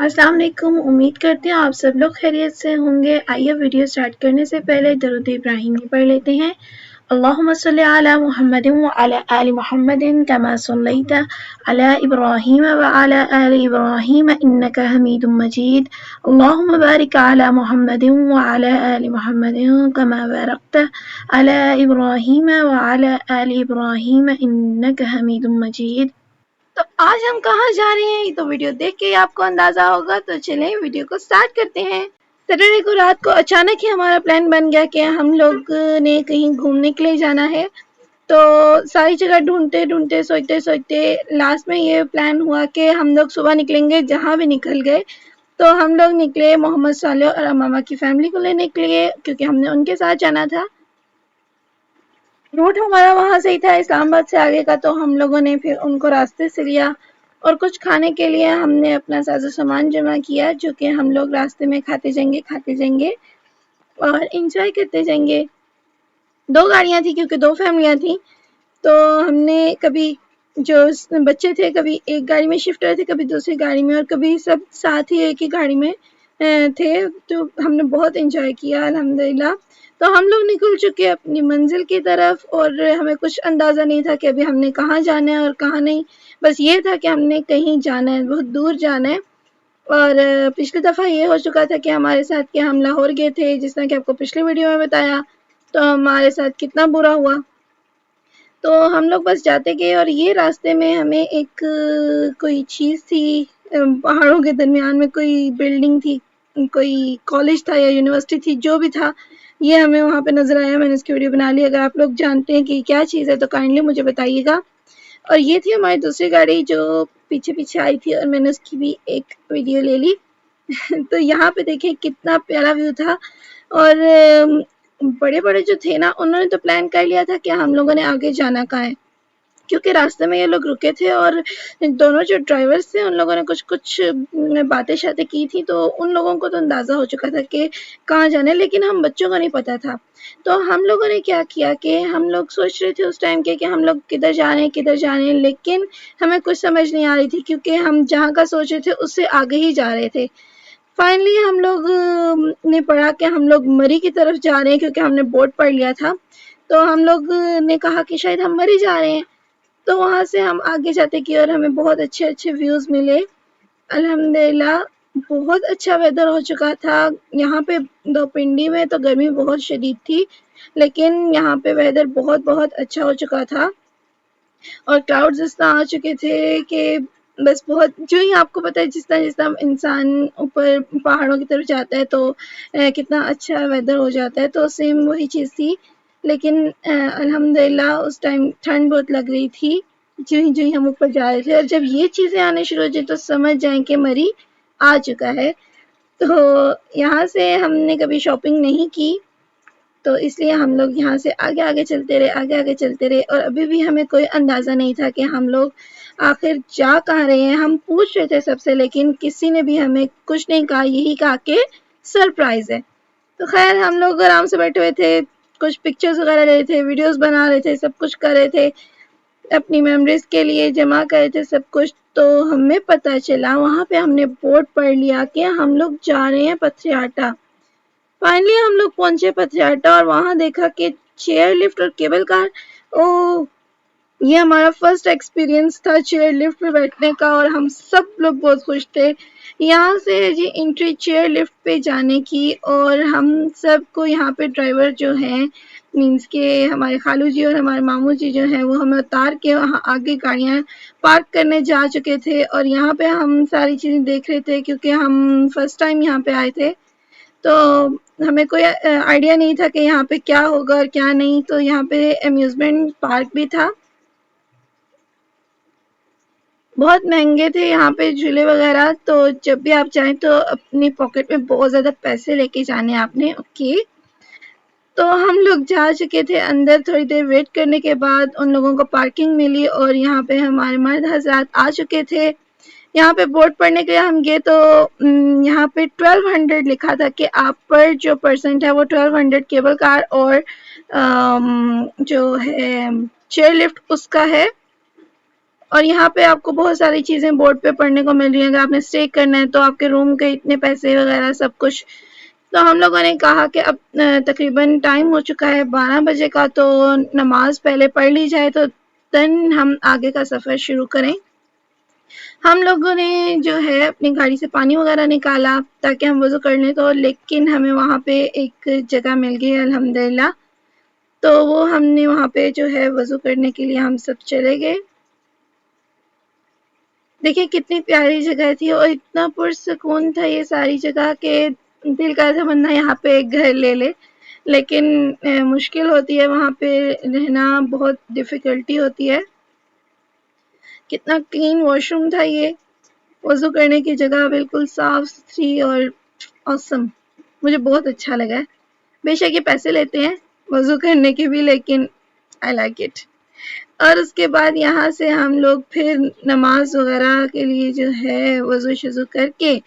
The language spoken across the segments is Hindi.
अस्सलाम वालेकुम। उम्मीद करती हूँ आप सब लोग खैरियत से होंगे। आइए वीडियो स्टार्ट करने से पहले दरूद इब्राहिमी पढ़ लेते हैं। अल्लाहुम्मा सल्ली अला मुहम्मदिन व अला आलि मुहम्मदिन कमा सल्लैता अला इब्राहीम व अला आलि इब्राहीम इन्नका हमीदुम मजीद। अल्लाहुम्मा बारिक अला मुहम्मदिन व अला आलि मुहम्मदिन कमा बारकता अला इब्राहीम व अला आलि इब्राहीम इन्नका हमीदुम मजीद। तो आज हम कहाँ जा रहे हैं ये तो वीडियो देख के ही आपको अंदाजा होगा। तो चलें वीडियो को स्टार्ट करते हैं। सैटरडे को रात को अचानक ही हमारा प्लान बन गया कि हम लोग ने कहीं घूमने के लिए जाना है। तो सारी जगह ढूंढते ढूंढते सोचते सोचते लास्ट में ये प्लान हुआ कि हम लोग सुबह निकलेंगे। जहाँ भी निकल गए तो हम लोग निकले मोहम्मद साले और मामा की फैमिली को लेने के लिए, क्योंकि हमने उनके साथ जाना था। रूट हमारा वहाँ से ही था, इस्लामाबाद से आगे का। तो हम लोगों ने फिर उनको रास्ते से लिया और कुछ खाने के लिए हमने अपना साजो सामान जमा किया, जो कि हम लोग रास्ते में खाते जाएंगे और इंजॉय करते जाएंगे। 2 गाड़ियाँ थी क्योंकि 2 फैमिलियाँ थी। तो हमने कभी जो बच्चे थे कभी एक गाड़ी में शिफ्ट हुए थे, कभी दूसरी गाड़ी में, और कभी सब साथ ही एक ही गाड़ी में थे। तो हमने बहुत इंजॉय किया अल्हम्दुलिल्लाह। तो हम लोग निकल चुके अपनी मंजिल की तरफ और हमें कुछ अंदाज़ा नहीं था कि अभी हमने कहाँ जाना है और कहाँ नहीं। बस ये था कि हमने कहीं जाना है, बहुत दूर जाना है। और पिछली दफ़ा ये हो चुका था कि हमारे साथ कि हम लाहौर गए थे, जिस तरह कि आपको पिछली वीडियो में बताया। तो हमारे साथ कितना बुरा हुआ। तो हम लोग बस जाते गए और ये रास्ते में हमें एक कोई चीज़ थी, पहाड़ों के दरमियान में कोई बिल्डिंग थी, कोई कॉलेज था या यूनिवर्सिटी थी, जो भी था, ये हमें वहाँ पे नज़र आया। मैंने इसकी वीडियो बना ली। अगर आप लोग जानते हैं कि क्या चीज़ है तो काइंडली मुझे बताइएगा। और ये थी हमारी दूसरी गाड़ी जो पीछे पीछे आई थी और मैंने उसकी भी एक वीडियो ले ली। तो यहाँ पे देखिए कितना प्यारा व्यू था। और बड़े-बड़े जो थे ना, उन्होंने तो प्लान कर लिया था कि हम लोगों ने आगे जाना कहाँ है, क्योंकि रास्ते में ये लोग रुके थे और दोनों जो ड्राइवर्स थे उन लोगों ने कुछ-कुछ बातें-शातें की थी। तो उन लोगों को तो अंदाज़ा हो चुका था कि कहाँ जाना है, लेकिन हम बच्चों को नहीं पता था। तो हम लोगों ने क्या किया कि हम लोग सोच रहे थे उस टाइम के कि हम लोग किधर जा रहे हैं, लेकिन हमें कुछ समझ नहीं आ रही थी, क्योंकि हम जहाँ का सोच रहे थे उससे आगे ही जा रहे थे। फाइनली हम लोग ने पढ़ा कि हम लोग मरी की तरफ जा रहे हैं, क्योंकि हमने बोर्ड पढ़ लिया था। तो हम लोग ने कहा कि शायद हम मरी जा रहे हैं। तो वहाँ से हम आगे जाते गए और हमें बहुत अच्छे-अच्छे व्यूज़ मिले। अल्हम्दुलिल्लाह बहुत अच्छा वेदर हो चुका था। यहाँ पे दाउपिंडी में तो गर्मी बहुत शदीद थी, लेकिन यहाँ पे वेदर बहुत-बहुत अच्छा हो चुका था और क्लाउड्स इस तरह आ चुके थे कि बस बहुत, जो ही आपको पता है जिस तरह इंसान ऊपर पहाड़ों की तरफ जाता है तो कितना अच्छा वेदर हो जाता है, तो सेम वही चीज़ थी। लेकिन अल्हम्दुलिल्लाह उस टाइम ठंड बहुत लग रही थी, जो ही हम ऊपर जा रहे थे। और जब ये चीज़ें आने शुरू हो जाए तो समझ जाएँ कि मरी आ चुका है। तो यहाँ से हमने कभी शॉपिंग नहीं की, तो इसलिए हम लोग यहाँ से आगे-आगे चलते रहे और अभी भी हमें कोई अंदाज़ा नहीं था कि हम लोग आखिर जा कहाँ रहे हैं। हम पूछ रहे थे सबसे, लेकिन किसी ने भी हमें कुछ नहीं कहा, यही कहा कि सरप्राइज़ है। तो ख़ैर हम लोग आराम से बैठे हुए थे, कुछ पिक्चर्स वग़ैरह ले रहे थे, वीडियोज़ बना रहे थे, सब कुछ कर रहे थे, अपनी मेमोरीज़ के लिए जमा कर रहे थे सब कुछ। तो हमें पता चला, वहाँ पे हमने बोर्ड पढ़ लिया कि हम लोग जा रहे हैं पथरियाटा। फाइनली हम लोग पहुंचे पथरियाटा और वहां देखा कि चेयर लिफ्ट और केबल कार। ओह, ये हमारा फर्स्ट एक्सपीरियंस था चेयर लिफ्ट पे बैठने का और हम सब लोग बहुत खुश थे। यहाँ से है जी एंट्री चेयर लिफ्ट पे जाने की, और हम सबको यहाँ पे ड्राइवर जो हैं, मीन्स के हमारे खालू जी और हमारे मामू जी जो हैं, वो हमें उतार के वहाँ आगे गाड़ियाँ पार्क करने जा चुके थे। और यहाँ पे हम सारी चीज़ें देख रहे थे, क्योंकि हम फर्स्ट टाइम यहाँ पे आए थे। तो हमें कोई आइडिया नहीं था कि यहाँ पे क्या होगा और क्या नहीं। तो यहाँ पे अम्यूज़मेंट पार्क भी था। बहुत महंगे थे यहाँ पे झूले वगैरह, तो जब भी आप जाएँ तो अपनी पॉकेट में बहुत ज़्यादा पैसे लेके जाने हैं आपने, ओके। तो हम लोग जा चुके थे अंदर। थोड़ी देर वेट करने के बाद उन लोगों को पार्किंग मिली और यहाँ पे हमारे मर्द हज़रात आ चुके थे। यहाँ पे बोर्ड पढ़ने के लिए हम गए तो यहाँ पे 1200 लिखा था कि आप पर जो परसेंट है वो 1200 केबल कार और जो है चेयर लिफ्ट उसका है। और यहाँ पे आपको बहुत सारी चीज़ें बोर्ड पे पढ़ने को मिल रही हैं। अगर आपने स्टे करना है तो आपके रूम के इतने पैसे वगैरह सब कुछ। तो हम लोगों ने कहा कि अब तकरीबन टाइम हो चुका है 12 बजे का, तो नमाज पहले पढ़ ली जाए तो देन हम आगे का सफ़र शुरू करें। हम लोगों ने जो है अपनी गाड़ी से पानी वगैरह निकाला ताकि हम वज़ू कर लें, तो लेकिन हमें वहाँ पे एक जगह मिल गई अल्हम्दुलिल्लाह। तो वो हमने वहाँ पे जो है वज़ू करने के लिए हम सब चले गए। देखिए कितनी प्यारी जगह थी और इतना पुरसुकून था ये सारी जगह के दिल का तमन्ना यहाँ पे एक घर ले ले। लेकिन मुश्किल होती है वहाँ पे रहना, बहुत डिफ़िकल्टी होती है। कितना क्लीन वॉशरूम था ये, वज़ू करने की जगह बिल्कुल साफ़-सुथरी और ऑसम। मुझे बहुत अच्छा लगा है। बेशक ये पैसे लेते हैं वज़ू करने के भी, लेकिन आई लाइक इट। और उसके बाद यहाँ से हम लोग फिर नमाज वगैरह के लिए जो है वज़ू-शज़ू करके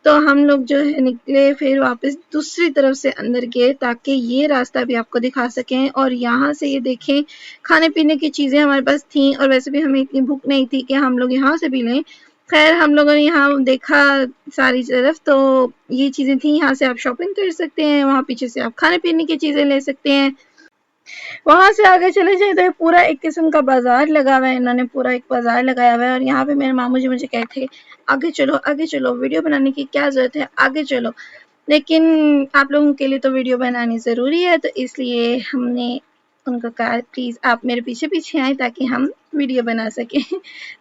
तो हम लोग जो है निकले, फिर वापस दूसरी तरफ से अंदर गए ताकि ये रास्ता भी आपको दिखा सकें। और यहाँ से ये देखें खाने-पीने की चीज़ें हमारे पास थीं और वैसे भी हमें इतनी भूख नहीं थी कि हम लोग यहाँ से भी लें। खैर हम लोगों ने यहाँ देखा सारी तरफ तो ये चीज़ें थी, यहाँ से आप शॉपिंग कर सकते हैं, वहाँ पीछे से आप खाने-पीने की चीज़ें ले सकते हैं। वहाँ से आगे चले जाएँ तो पूरा एक किस्म का बाज़ार लगा हुआ है, इन्होंने पूरा एक बाज़ार लगाया हुआ है। और यहाँ पे मेरे मामू जी मुझे कहते थे आगे चलो, वीडियो बनाने की क्या ज़रूरत है, आगे चलो। लेकिन आप लोगों के लिए तो वीडियो बनानी ज़रूरी है, तो इसलिए हमने उनको कहा प्लीज़ आप मेरे पीछे-पीछे आएँ ताकि हम वीडियो बना सकें।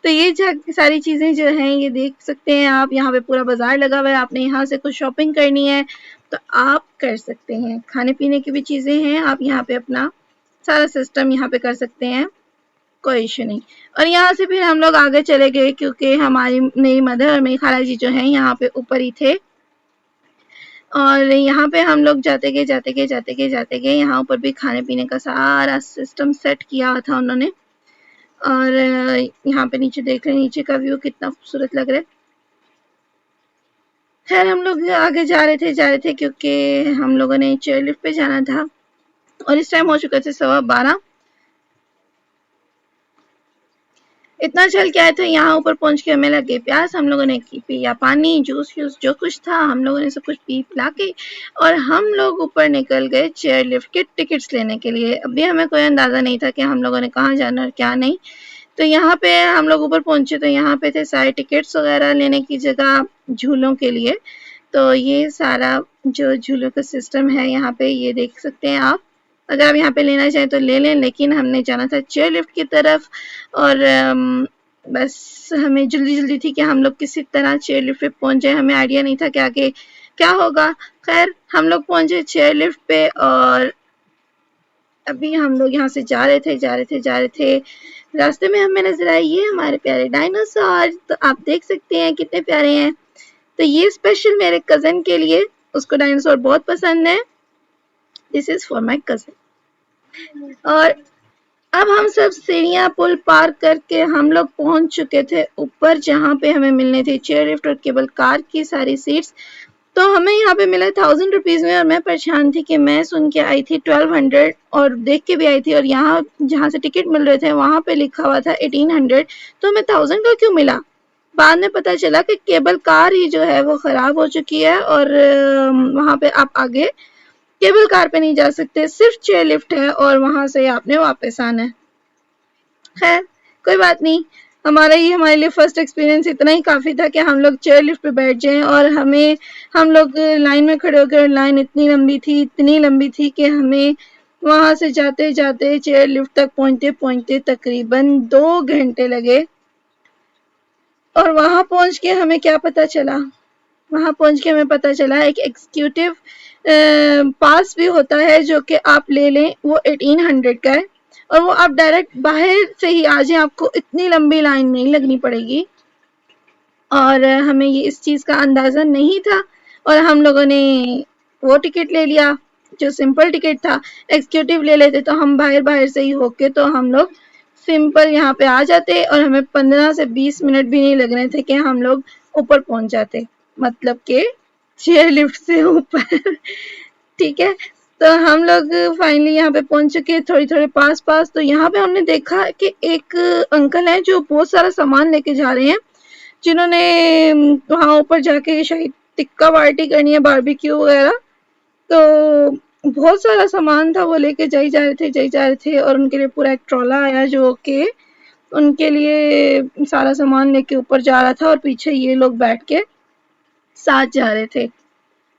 तो ये सारी चीज़ें जो हैं ये देख सकते हैं आप, यहाँ पे पूरा बाज़ार लगा हुआ है, आपने यहाँ से कुछ शॉपिंग करनी है तो आप कर सकते हैं। खाने-पीने की भी चीज़ें हैं, आप यहाँ पे अपना सारा सिस्टम यहाँ पे कर सकते हैं, कोई इश्यू नहीं। और यहाँ से फिर हम लोग आगे चले गए क्योंकि हमारी मेरी मदर और मेरी खाला जी जो हैं यहाँ पे ऊपर ही थे। और यहाँ पे हम लोग जाते गए यहाँ ऊपर भी खाने-पीने का सारा सिस्टम सेट किया था उन्होंने। और यहाँ पे नीचे देख रहे हैं, नीचे का व्यू कितना खूबसूरत लग रहा है। खैर हम लोग आगे जा रहे थे क्योंकि हम लोगों ने चेयर लिफ्ट पे जाना था और इस टाइम हो चुके थे 12:15। इतना चल के आए थे, यहाँ ऊपर पहुँच के हमें लगे प्यास। हम लोगों ने पिया पानी, जूस जो कुछ था हम लोगों ने सब कुछ पी पिला के और हम लोग ऊपर निकल गए चेयर लिफ्ट के टिकट्स लेने के लिए। अभी हमें कोई अंदाज़ा नहीं था कि हम लोगों ने कहाँ जाना और क्या नहीं। तो यहाँ पे हम लोग ऊपर पहुँचे तो यहाँ पे थे सारे टिकट्स वगैरह लेने की जगह झूलों के लिए। तो ये सारा जो झूलों का सिस्टम है यहाँ पे ये देख सकते हैं आप। अगर आप यहाँ पे लेना चाहें तो ले लें, लेकिन हमने जाना था चेयर लिफ्ट की तरफ और बस हमें जल्दी थी कि हम लोग किसी तरह चेयर लिफ्ट पे पहुँच जाएँ। हमें आइडिया नहीं था कि आगे क्या होगा। खैर हम लोग पहुँचे चेयर लिफ्ट पे और अभी हम लोग यहाँ से जा रहे थे। रास्ते में हमें नज़र आई ये हमारे प्यारे डायनासोर। तो आप देख सकते हैं कितने प्यारे हैं। तो ये स्पेशल मेरे कज़न के लिए, उसको डायनासोर बहुत पसंद है। This is for my cousin. और अब हम सब सीढ़ियाँ पुल पार करके हम लोग पहुँच चुके थे ऊपर, जहाँ पे हमें मिलनी थी चेयर लिफ्ट और केबल कार की सारी सीट्स। तो हमें यहाँ पे मिला 1000 रुपीज़ में और मैं परेशान थी कि मैं सुन के आई थी 1200 और देख के भी आई थी और यहाँ जहाँ से टिकट मिल रहे थे वहाँ पे लिखा हुआ था 1800, तो हमें 1000 का क्यों मिला। बाद में पता चला कि केबल कार ही जो है वो ख़राब हो चुकी है और वहाँ पे आप आगे केबल कार पे नहीं जा सकते, सिर्फ चेयर लिफ्ट है और वहाँ से आपने वापस आना है। खैर कोई बात नहीं, हमारे लिए फर्स्ट एक्सपीरियंस इतना ही काफ़ी था कि हम लोग चेयर लिफ्ट पे बैठ जाएँ और हम लोग लाइन में खड़े होकर, लाइन इतनी लंबी थी कि हमें वहाँ से जाते चेयर लिफ्ट तक पहुँचते तकरीबन 2 घंटे लगे। और वहाँ पहुँच के हमें क्या पता चला, वहाँ पहुँच के हमें पता चला एक एग्जीक्यूटिव पास भी होता है जो कि आप ले लें, वो 1800 का है और वो आप डायरेक्ट बाहर से ही आ जाएँ, आपको इतनी लंबी लाइन नहीं लगनी पड़ेगी। और हमें ये इस चीज़ का अंदाज़ा नहीं था और हम लोगों ने वो टिकट ले लिया जो सिंपल टिकट था। एग्जीक्यूटिव ले लेते तो हम बाहर से ही होके तो हम लोग सिंपल यहाँ पे आ जाते और हमें 15 से 20 मिनट भी नहीं लग रहे थे कि हम लोग ऊपर पहुँच जाते, मतलब कि चेयर लिफ्ट से ऊपर। ठीक है, तो हम लोग फाइनली यहाँ पे पहुंच चुके, थोड़ी पास। तो यहाँ पे हमने देखा कि एक अंकल हैं जो बहुत सारा सामान लेके जा रहे हैं, जिन्होंने वहाँ ऊपर जाके शायद टिक्का पार्टी करनी है, बारबेक्यू वगैरह। तो बहुत सारा सामान था, वो लेके जाई जा रहे थे और उनके लिए पूरा एक ट्रॉला आया जो कि उनके लिए सारा सामान लेके ऊपर जा रहा था और पीछे ये लोग बैठ के साथ जा रहे थे।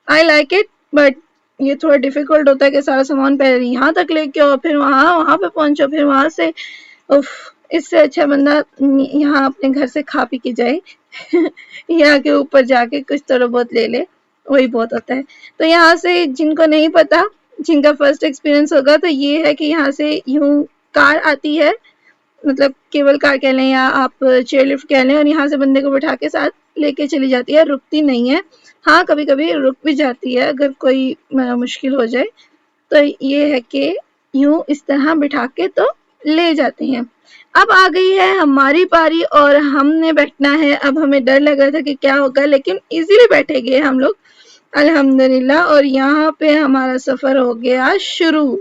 आई लाइक इट, बट ये थोड़ा डिफिकल्ट होता है कि सारा सामान पहले यहाँ तक लेके आओ, फिर वहाँ पे पहुंचो, फिर वहां से उफ, इससे अच्छा बंदा यहाँ अपने घर से खा पी के जाए यहाँ के ऊपर जाके कुछ थोड़ा बहुत ले ले, वही बहुत होता है। तो यहाँ से जिनको नहीं पता, जिनका फर्स्ट एक्सपीरियंस होगा, तो ये है कि यहाँ से यूं कार आती है, मतलब केबल कार कह लें या आप चेयर लिफ्ट कह लें, और यहाँ से बंदे को बैठा के साथ लेके चली जाती है, रुकती नहीं है। हाँ, कभी-कभी रुक भी जाती है अगर कोई मुश्किल हो जाए। तो ये है कि यूं इस तरह बिठा के तो ले जाते हैं। अब आ गई है हमारी पारी और हमने बैठना है। अब हमें डर लग रहा था कि क्या होगा, लेकिन इजीली बैठे गए हम लोग अल्हम्दुलिल्लाह, और यहाँ पे हमारा सफर हो गया शुरू।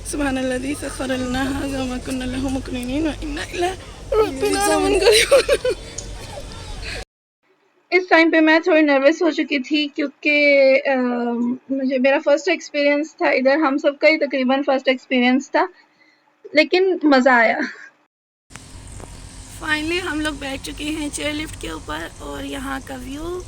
सुब्हानल्लाज़ी सख़्ख़र लना हाज़ा व मा कुन्ना लहू मुक़रिनीन व इन्ना इलैहि रब्बिना मुनक़लिबून। इस टाइम पे मैं थोड़ी नर्वस हो चुकी थी क्योंकि मुझे मेरा फर्स्ट एक्सपीरियंस था इधर, हम सबका ही तकरीबन फर्स्ट एक्सपीरियंस था, लेकिन मज़ा आया। फाइनली हम लोग बैठ चुके हैं चेयर लिफ्ट के ऊपर और यहाँ का व्यू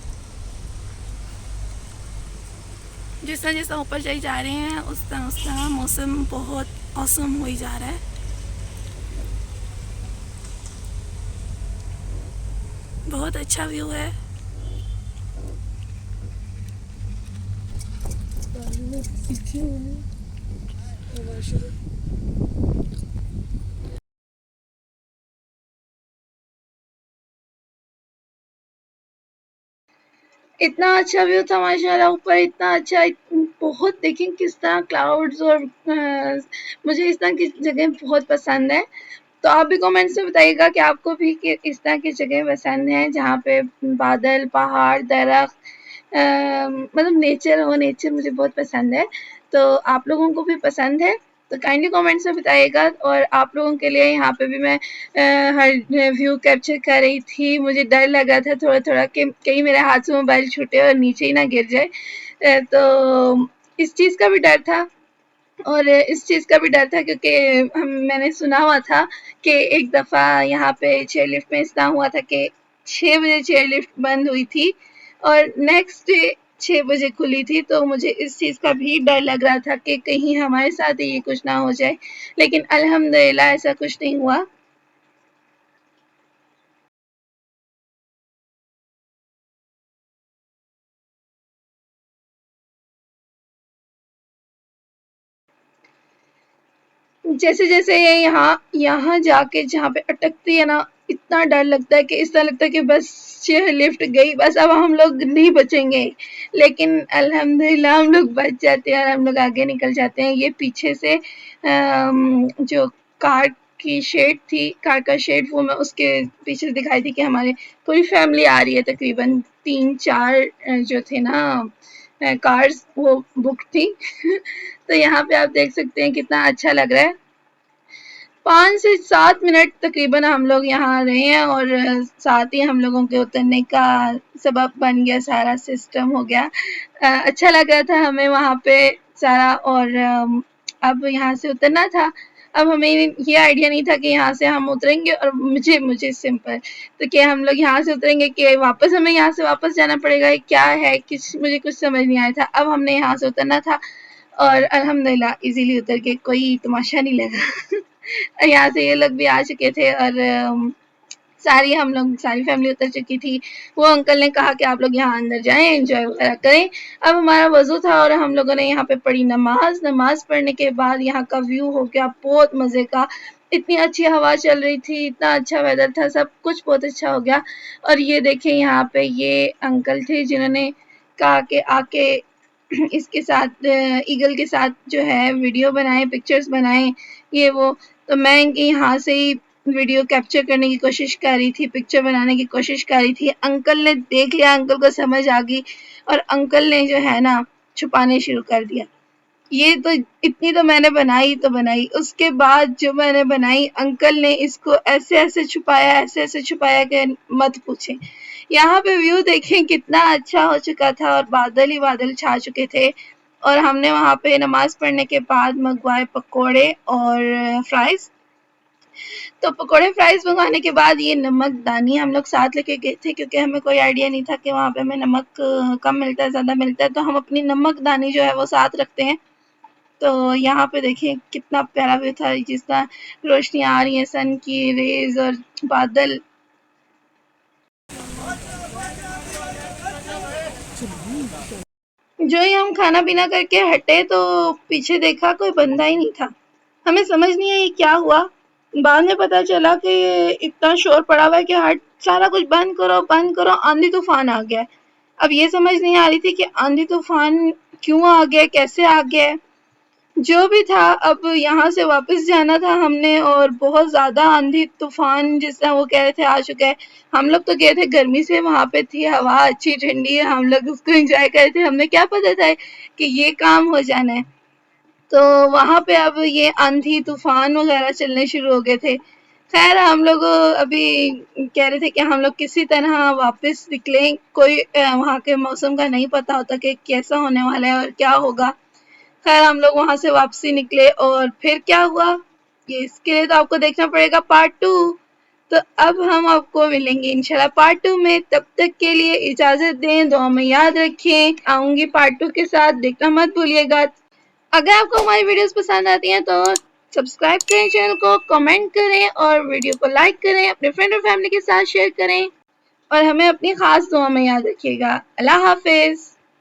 जैसा ऊपर जाई जा रहे हैं उस तरह मौसम बहुत औसम हो ही जा रहा है। बहुत अच्छा व्यू है। इतना अच्छा व्यू था माशाल्लाह, ऊपर इतना अच्छा, बहुत देखें किस तरह क्लाउड्स, और मुझे इस तरह की जगह बहुत पसंद है। तो आप भी कमेंट्स में बताइएगा कि आपको भी कि इस तरह की जगह पसंद है जहाँ पे बादल, पहाड़, दरख्त, मतलब नेचर हो। नेचर मुझे बहुत पसंद है, तो आप लोगों को भी पसंद है तो काइंडली कमेंट्स में बताइएगा। और आप लोगों के लिए यहाँ पे भी मैं हर व्यू कैप्चर कर रही थी। मुझे डर लग रहा था थोड़ा कि कहीं मेरे हाथ से मोबाइल छूटे और नीचे ही ना गिर जाए, तो इस चीज़ का भी डर था। और इस चीज़ का भी डर था क्योंकि मैंने सुना हुआ था कि एक दफ़ा यहाँ पे चेयर लिफ्ट में इस तरह हुआ था कि 6 बजे चेयर लिफ्ट बंद हुई थी और नेक्स्ट डे 6 बजे खुली थी, तो मुझे इस चीज़ का भी डर लग रहा था कि कहीं हमारे साथ ही ये कुछ ना हो जाए, लेकिन अल्हम्दुलिल्लाह ऐसा कुछ नहीं हुआ। जैसे ये यहाँ जाके जहाँ पे अटकती है ना, इतना डर लगता है कि इस तरह लगता है कि बस चेयर लिफ्ट गई, बस अब हम लोग नहीं बचेंगे। लेकिन अल्हम्दुलिल्लाह हम लोग बच जाते हैं और हम लोग आगे निकल जाते हैं। ये पीछे से जो कार की शेड थी, कार का शेड, वो मैं उसके पीछे से दिखाई थी कि हमारे पूरी फैमिली आ रही है, तकरीबन 3-4 जो थे ना कार्स, वो बुक थी तो यहाँ पे आप देख सकते हैं कितना अच्छा लग रहा है। 5 से 7 मिनट तकरीबन हम लोग यहाँ रहे हैं और साथ ही हम लोगों के उतरने का सबब बन गया, सारा सिस्टम हो गया। अच्छा लग रहा था हमें वहाँ पे सारा, और अब यहाँ से उतरना था। अब हमें ये आइडिया नहीं था कि यहाँ से हम उतरेंगे, और मुझे सिंपल तो कि हम लोग यहाँ से उतरेंगे कि वापस हमें यहाँ से वापस जाना पड़ेगा, क्या है मुझे कुछ समझ नहीं आया था। अब हमने यहाँ से उतरना था और अल्हम्दुलिल्लाह इजीली उतर के कोई तमाशा नहीं लगा यहाँ से ये लोग भी आ चुके थे और सारी फैमिली उतर चुकी थी। वो अंकल ने कहा कि आप लोग यहाँ अंदर जाएं, एंजॉय वगैरह करें। अब हमारा वजू था और हम लोगों ने यहाँ पे पढ़ी नमाज पढ़ने के बाद यहाँ का व्यू हो गया बहुत मज़े का। इतनी अच्छी हवा चल रही थी, इतना अच्छा वेदर था, सब कुछ बहुत अच्छा हो गया। और ये देखें यहाँ पे ये अंकल थे जिन्होंने कहा कि आके इसके साथ ईगल के साथ जो है वीडियो बनाए, पिक्चर्स बनाए, ये वो। तो मैं इनके यहाँ से ही वीडियो कैप्चर करने की कोशिश कर रही थी, पिक्चर बनाने की कोशिश कर रही थी। अंकल ने देख लिया, अंकल को समझ आ गई और अंकल ने जो है ना छुपाने शुरू कर दिया। ये तो इतनी तो मैंने बनाई तो बनाई, उसके बाद जो मैंने बनाई अंकल ने इसको ऐसे ऐसे छुपाया कि मत पूछें। यहाँ पे व्यू देखें कितना अच्छा हो चुका था और बादल ही बादल छा चुके थे। और हमने वहाँ पे नमाज पढ़ने के बाद मंगवाए पकोड़े और फ्राइज। तो पकोड़े फ्राइज मंगवाने के बाद ये नमक दानी हम लोग साथ लेके गए थे, क्योंकि हमें कोई आइडिया नहीं था कि वहाँ पे हमें नमक कम मिलता है ज़्यादा मिलता है, तो हम अपनी नमक दानी जो है वो साथ रखते हैं। तो यहाँ पे देखिए कितना प्यारा व्यू था, जिस तरह रोशनी आ रही है सन की रेज और बादल। जो ही हम खाना पीना करके हटे तो पीछे देखा कोई बंदा ही नहीं था। हमें समझ नहीं आई क्या हुआ। बाद में पता चला कि इतना शोर पड़ा हुआ है कि हट सारा कुछ बंद करो, आंधी तूफान आ गया है। अब ये समझ नहीं आ रही थी कि आंधी तूफान क्यों आ गया, कैसे आ गया। जो भी था, अब यहाँ से वापस जाना था हमने और बहुत ज़्यादा आंधी तूफान जिस तरह वो कह रहे थे आ चुका है। हम लोग तो गए थे गर्मी से, वहाँ पे थी हवा अच्छी ठंडी है, हम लोग उसको एंजॉय कर रहे थे। हमें क्या पता था कि ये काम हो जाना है। तो वहाँ पे अब ये आंधी तूफान वगैरह चलने शुरू हो गए थे। खैर हम लोग अभी कह रहे थे कि हम लोग किसी तरह वापस निकलें। कोई वहाँ के मौसम का नहीं पता होता कि कैसा होने वाला है और क्या होगा। खैर हम लोग वहाँ से वापसी निकले और फिर क्या हुआ, ये इसके लिए तो आपको देखना पड़ेगा पार्ट 2। तो अब हम आपको मिलेंगे इंशाल्लाह पार्ट 2 में। तब तक के लिए इजाज़त दें, दुआ में याद रखें। आऊँगी पार्ट 2 के साथ, देखना मत भूलिएगा। अगर आपको हमारी वीडियोस पसंद आती हैं तो सब्सक्राइब करें चैनल को, कमेंट करें और वीडियो को लाइक करें, अपने फ्रेंड और फैमिली के साथ शेयर करें और हमें अपनी खास दुआ में याद रखिएगा। अल्लाह हाफिज़।